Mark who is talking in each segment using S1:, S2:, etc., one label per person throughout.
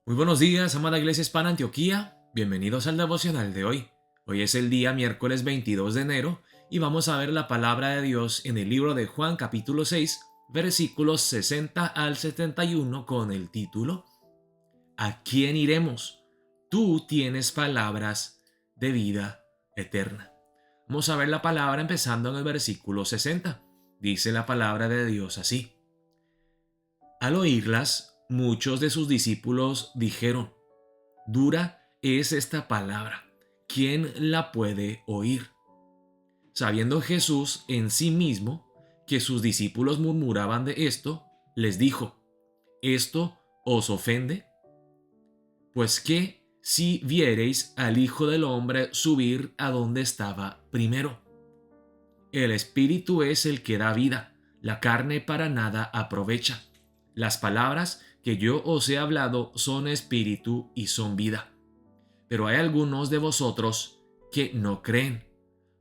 S1: Muy buenos días, amada Iglesia Hispana Antioquía. Bienvenidos al devocional de hoy. Hoy es el día miércoles 22 de enero y vamos a ver la palabra de Dios en el libro de Juan capítulo 6, versículos 60 al 71 con el título ¿A quién iremos? Tú tienes palabras de vida eterna. Vamos a ver la palabra empezando en el versículo 60. Dice la palabra de Dios así. Al oírlas, muchos de sus discípulos dijeron: Dura es esta palabra, ¿quién la puede oír? Sabiendo Jesús en sí mismo que sus discípulos murmuraban de esto, les dijo: ¿Esto os ofende? Pues qué si viereis al Hijo del Hombre subir a donde estaba primero. El Espíritu es el que da vida, la carne para nada aprovecha. Las palabras que yo os he hablado son espíritu y son vida. Pero hay algunos de vosotros que no creen,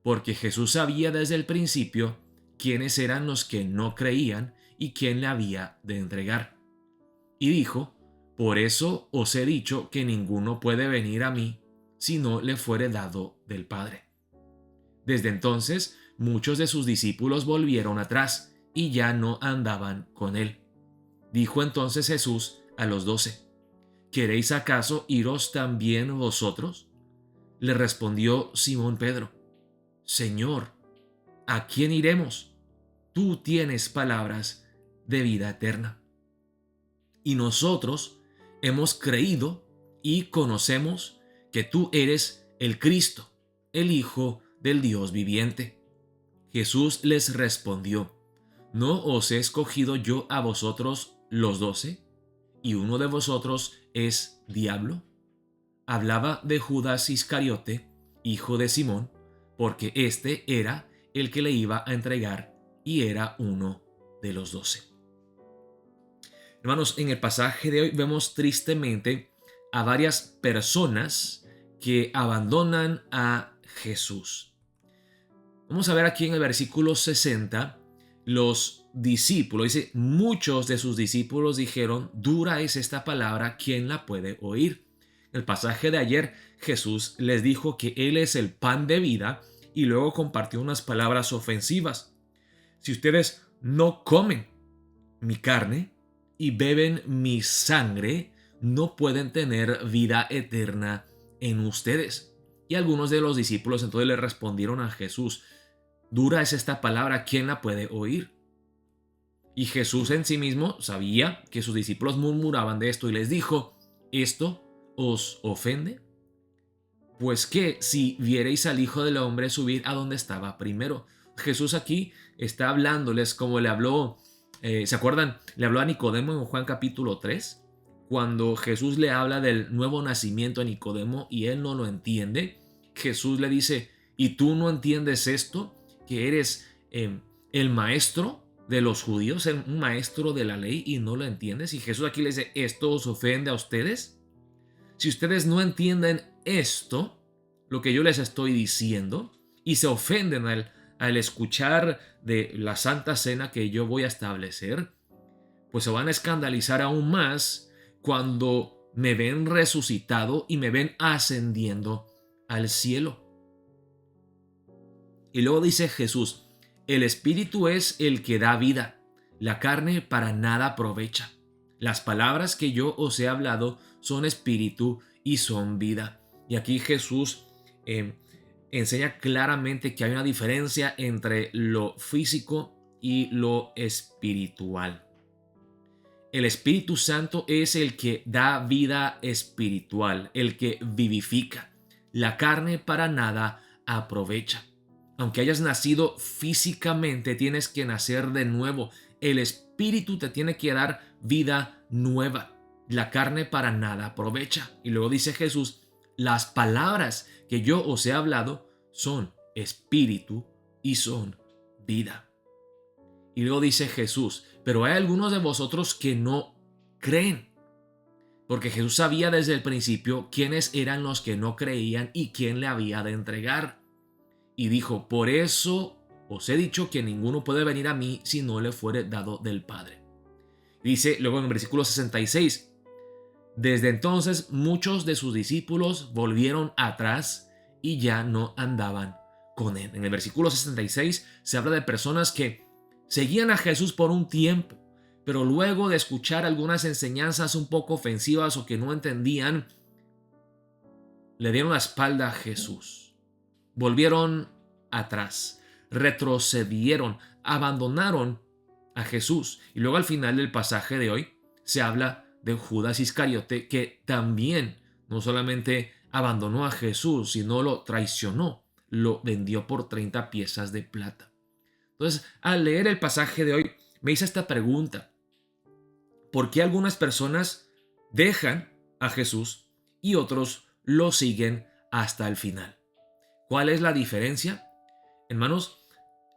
S1: porque Jesús sabía desde el principio quiénes eran los que no creían y quién le había de entregar. Y dijo: Por eso os he dicho que ninguno puede venir a mí si no le fuere dado del Padre. Desde entonces, muchos de sus discípulos volvieron atrás y ya no andaban con él. Dijo entonces Jesús a los 12: ¿Queréis acaso iros también vosotros? Le respondió Simón Pedro: Señor, ¿a quién iremos? Tú tienes palabras de vida eterna. Y nosotros hemos creído y conocemos que tú eres el Cristo, el Hijo del Dios viviente. Jesús les respondió: ¿No os he escogido yo a vosotros los 12? ¿Y uno de vosotros es diablo? Hablaba de Judas Iscariote, hijo de Simón, porque éste era el que le iba a entregar y era uno de los 12. Hermanos, en el pasaje de hoy vemos tristemente a varias personas que abandonan a Jesús. Vamos a ver aquí en el versículo 60, los discípulos, dice, muchos de sus discípulos dijeron: Dura es esta palabra, ¿quién la puede oír? En el pasaje de ayer, Jesús les dijo que Él es el pan de vida y luego compartió unas palabras ofensivas. Si ustedes no comen mi carne y beben mi sangre, no pueden tener vida eterna en ustedes. Y algunos de los discípulos entonces le respondieron a Jesús: Dura es esta palabra, ¿quién la puede oír? Y Jesús en sí mismo sabía que sus discípulos murmuraban de esto y les dijo: ¿Esto os ofende? Pues que si viereis al Hijo del Hombre subir a donde estaba primero. Jesús aquí está hablándoles como le habló, ¿se acuerdan? Le habló a Nicodemo en Juan capítulo 3, cuando Jesús le habla del nuevo nacimiento a Nicodemo y él no lo entiende. Jesús le dice: ¿y tú no entiendes esto? Que eres el maestro de los judíos, un maestro de la ley, y no lo entiendes. Y Jesús aquí le dice: ¿esto os ofende a ustedes? Si ustedes no entienden esto, lo que yo les estoy diciendo, y se ofenden al escuchar de la Santa Cena que yo voy a establecer, pues se van a escandalizar aún más cuando me ven resucitado y me ven ascendiendo al cielo. Y luego dice Jesús: el Espíritu es el que da vida, la carne para nada aprovecha. Las palabras que yo os he hablado son espíritu y son vida. Y aquí Jesús enseña claramente que hay una diferencia entre lo físico y lo espiritual. El Espíritu Santo es el que da vida espiritual, el que vivifica. La carne para nada aprovecha. Aunque hayas nacido físicamente, tienes que nacer de nuevo. El Espíritu te tiene que dar vida nueva. La carne para nada aprovecha. Y luego dice Jesús: las palabras que yo os he hablado son espíritu y son vida. Y luego dice Jesús: pero hay algunos de vosotros que no creen. Porque Jesús sabía desde el principio quiénes eran los que no creían y quién le había de entregar. Y dijo: por eso os he dicho que ninguno puede venir a mí si no le fuere dado del Padre. Dice luego en el versículo 66: Desde entonces muchos de sus discípulos volvieron atrás y ya no andaban con él. En el versículo 66 se habla de personas que seguían a Jesús por un tiempo, pero luego de escuchar algunas enseñanzas un poco ofensivas o que no entendían, le dieron la espalda a Jesús. Volvieron atrás, retrocedieron, abandonaron a Jesús. Y luego al final del pasaje de hoy se habla de Judas Iscariote, que también no solamente abandonó a Jesús, sino lo traicionó, lo vendió por 30 piezas de plata. Entonces, al leer el pasaje de hoy, me hice esta pregunta: ¿por qué algunas personas dejan a Jesús y otros lo siguen hasta el final? ¿Cuál es la diferencia? Hermanos,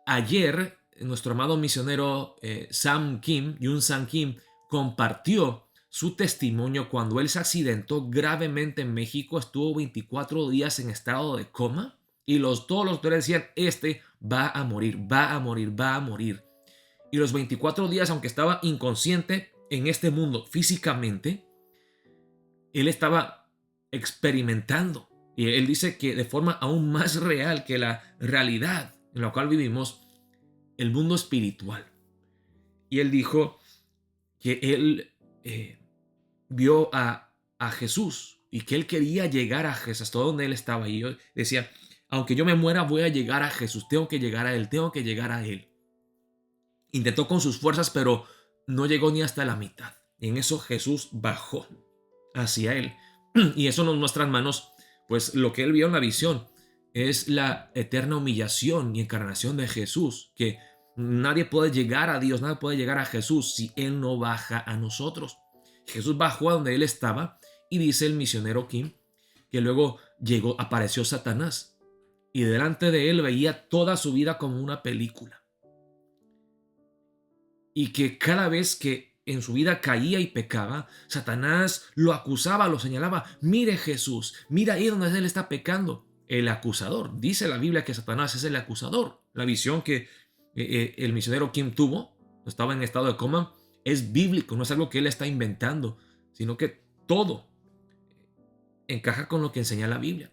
S1: ayer nuestro amado misionero Yun Sam Kim, compartió su testimonio cuando él se accidentó gravemente en México. Estuvo 24 días en estado de coma y todos los doctores decían: este va a morir, va a morir, va a morir. Y los 24 días, aunque estaba inconsciente en este mundo físicamente, él estaba experimentando. Y él dice que de forma aún más real que la realidad en la cual vivimos, el mundo espiritual. Y él dijo que él vio a Jesús y que él quería llegar a Jesús, hasta donde él estaba. Y yo decía: aunque yo me muera, voy a llegar a Jesús, tengo que llegar a él, tengo que llegar a él. Intentó con sus fuerzas, pero no llegó ni hasta la mitad. Y en eso Jesús bajó hacia él. Y eso nos muestra, hermanos, pues lo que él vio en la visión es la eterna humillación y encarnación de Jesús, que nadie puede llegar a Dios, nadie puede llegar a Jesús si Él no baja a nosotros. Jesús bajó a donde Él estaba, y dice el misionero Kim que luego apareció Satanás, y delante de Él veía toda su vida como una película, y que cada vez que en su vida caía y pecaba, Satanás lo acusaba, lo señalaba: mire Jesús, mira ahí donde Él está pecando. El acusador, dice la Biblia que Satanás es el acusador. La visión que el misionero Kim tuvo, estaba en estado de coma, es bíblico, no es algo que él está inventando, sino que todo encaja con lo que enseña la Biblia.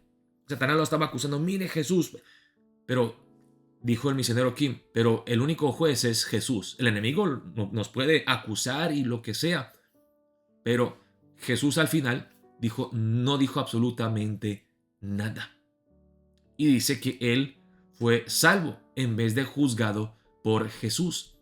S1: Satanás lo estaba acusando: mire Jesús, pero dijo el misionero Kim, pero el único juez es Jesús. El enemigo nos puede acusar y lo que sea, pero Jesús al final no dijo absolutamente nada. Y dice que él fue salvo en vez de juzgado por Jesús.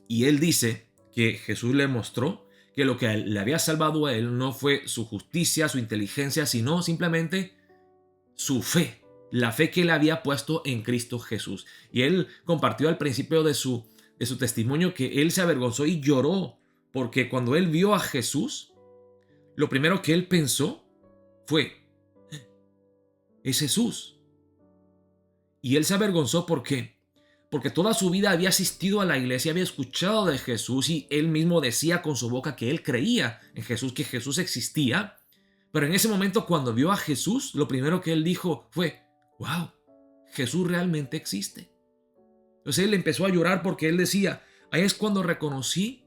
S1: Y él dice que Jesús le mostró que lo que le había salvado a él no fue su justicia, su inteligencia, sino simplemente su fe, la fe que él había puesto en Cristo Jesús. Y él compartió al principio de su testimonio que él se avergonzó y lloró, porque cuando él vio a Jesús, lo primero que él pensó fue: es Jesús. Y él se avergonzó porque toda su vida había asistido a la iglesia, había escuchado de Jesús, y él mismo decía con su boca que él creía en Jesús, que Jesús existía. Pero en ese momento, cuando vio a Jesús, lo primero que él dijo fue: wow, Jesús realmente existe. Entonces él empezó a llorar porque él decía: ahí es cuando reconocí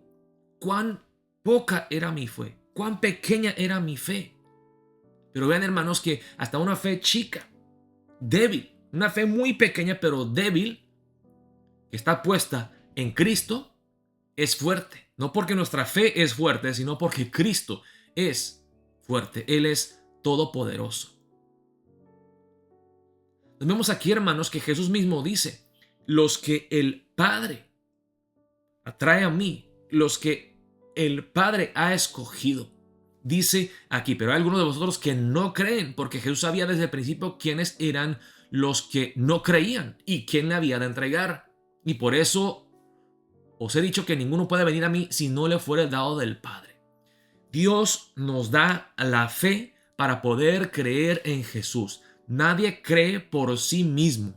S1: cuán poca era mi fe, cuán pequeña era mi fe. Pero vean, hermanos, que hasta una fe chica, débil, una fe muy pequeña pero débil, que está puesta en Cristo, es fuerte. No porque nuestra fe es fuerte, sino porque Cristo es fuerte. Él es todopoderoso. Nos vemos aquí, hermanos, que Jesús mismo dice: los que el Padre atrae a mí, los que el Padre ha escogido. Dice aquí: pero hay algunos de vosotros que no creen, porque Jesús sabía desde el principio quiénes eran los que no creían y quién le había de entregar. Y por eso os he dicho que ninguno puede venir a mí si no le fuere dado del Padre. Dios nos da la fe para poder creer en Jesús. Nadie cree por sí mismo.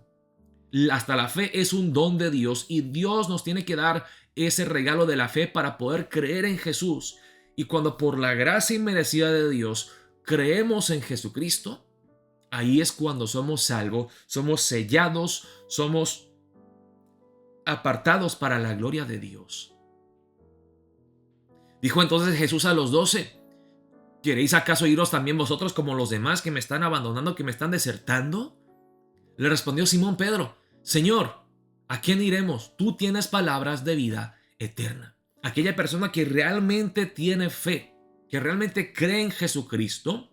S1: Hasta la fe es un don de Dios, y Dios nos tiene que dar ese regalo de la fe para poder creer en Jesús. Y cuando por la gracia inmerecida de Dios creemos en Jesucristo, ahí es cuando somos salvos, somos sellados, somos apartados para la gloria de Dios. Dijo entonces Jesús a los 12: ¿Queréis acaso iros también vosotros como los demás que me están abandonando, que me están desertando? Le respondió Simón Pedro: Señor, ¿a quién iremos? Tú tienes palabras de vida eterna. Aquella persona que realmente tiene fe, que realmente cree en Jesucristo,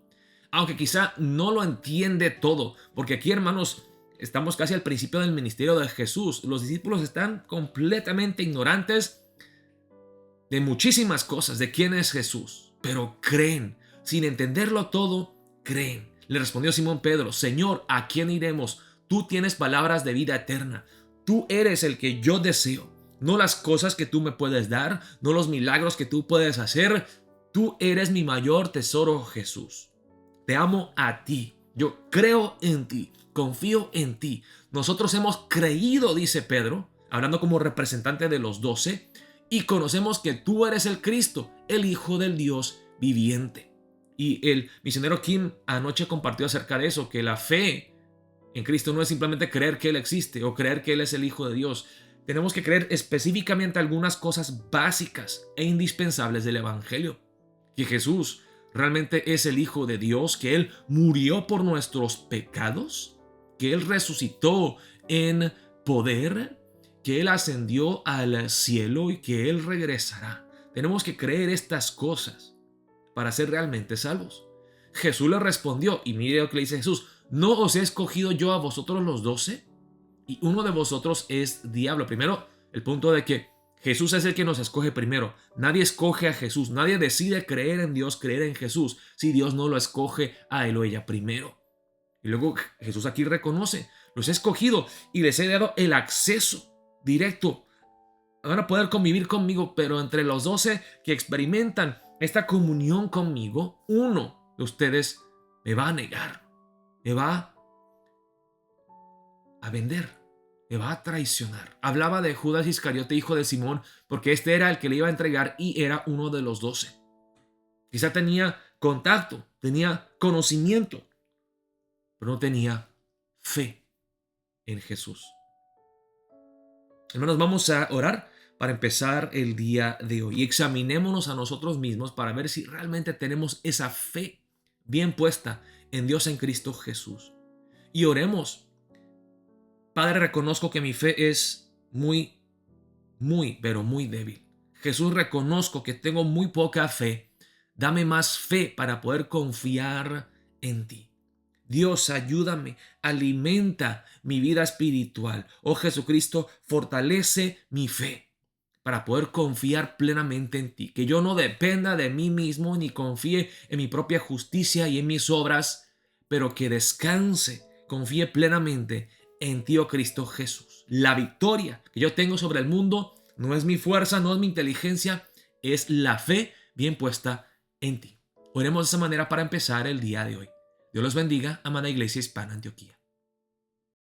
S1: aunque quizá no lo entiende todo, porque aquí, hermanos, estamos casi al principio del ministerio de Jesús. Los discípulos están completamente ignorantes de muchísimas cosas, de quién es Jesús, pero creen, sin entenderlo todo, creen. Le respondió Simón Pedro: Señor, ¿a quién iremos? Tú tienes palabras de vida eterna. Tú eres el que yo deseo, no las cosas que tú me puedes dar, no los milagros que tú puedes hacer. Tú eres mi mayor tesoro, Jesús. Te amo a ti. Yo creo en ti, confío en ti. Nosotros hemos creído, dice Pedro, hablando como representante de los 12, y conocemos que tú eres el Cristo, el Hijo del Dios viviente. Y el misionero Kim anoche compartió acerca de eso, que la fe en Cristo no es simplemente creer que Él existe o creer que Él es el Hijo de Dios. Tenemos que creer específicamente algunas cosas básicas e indispensables del Evangelio. Que Jesús realmente es el Hijo de Dios, que Él murió por nuestros pecados, que Él resucitó en poder, que Él ascendió al cielo y que Él regresará. Tenemos que creer estas cosas para ser realmente salvos. Jesús le respondió, y mire lo que le dice Jesús: ¿no os he escogido yo a vosotros los 12? Y uno de vosotros es diablo. Primero, el punto de que Jesús es el que nos escoge primero. Nadie escoge a Jesús. Nadie decide creer en Dios, creer en Jesús, si Dios no lo escoge a él o ella primero. Y luego Jesús aquí reconoce: los he escogido y les he dado el acceso directo. Van a poder convivir conmigo, pero entre los 12 que experimentan esta comunión conmigo, uno de ustedes me va a negar, me va a vender, me va a traicionar. Hablaba de Judas Iscariote, hijo de Simón, porque este era el que le iba a entregar y era uno de los 12. Quizá tenía contacto, tenía conocimiento, pero no tenía fe en Jesús. Hermanos, vamos a orar para empezar el día de hoy. Examinémonos a nosotros mismos para ver si realmente tenemos esa fe bien puesta en Dios, en Cristo Jesús. Y oremos: Padre, reconozco que mi fe es pero muy débil. Jesús, reconozco que tengo muy poca fe. Dame más fe para poder confiar en ti. Dios, ayúdame, alimenta mi vida espiritual. Oh Jesucristo, fortalece mi fe para poder confiar plenamente en ti. Que yo no dependa de mí mismo ni confíe en mi propia justicia y en mis obras, pero que descanse, confíe plenamente en ti, oh Cristo Jesús. La victoria que yo tengo sobre el mundo no es mi fuerza, no es mi inteligencia, es la fe bien puesta en ti. Oremos de esa manera para empezar el día de hoy. Dios los bendiga, amada Iglesia Hispana Antioquía.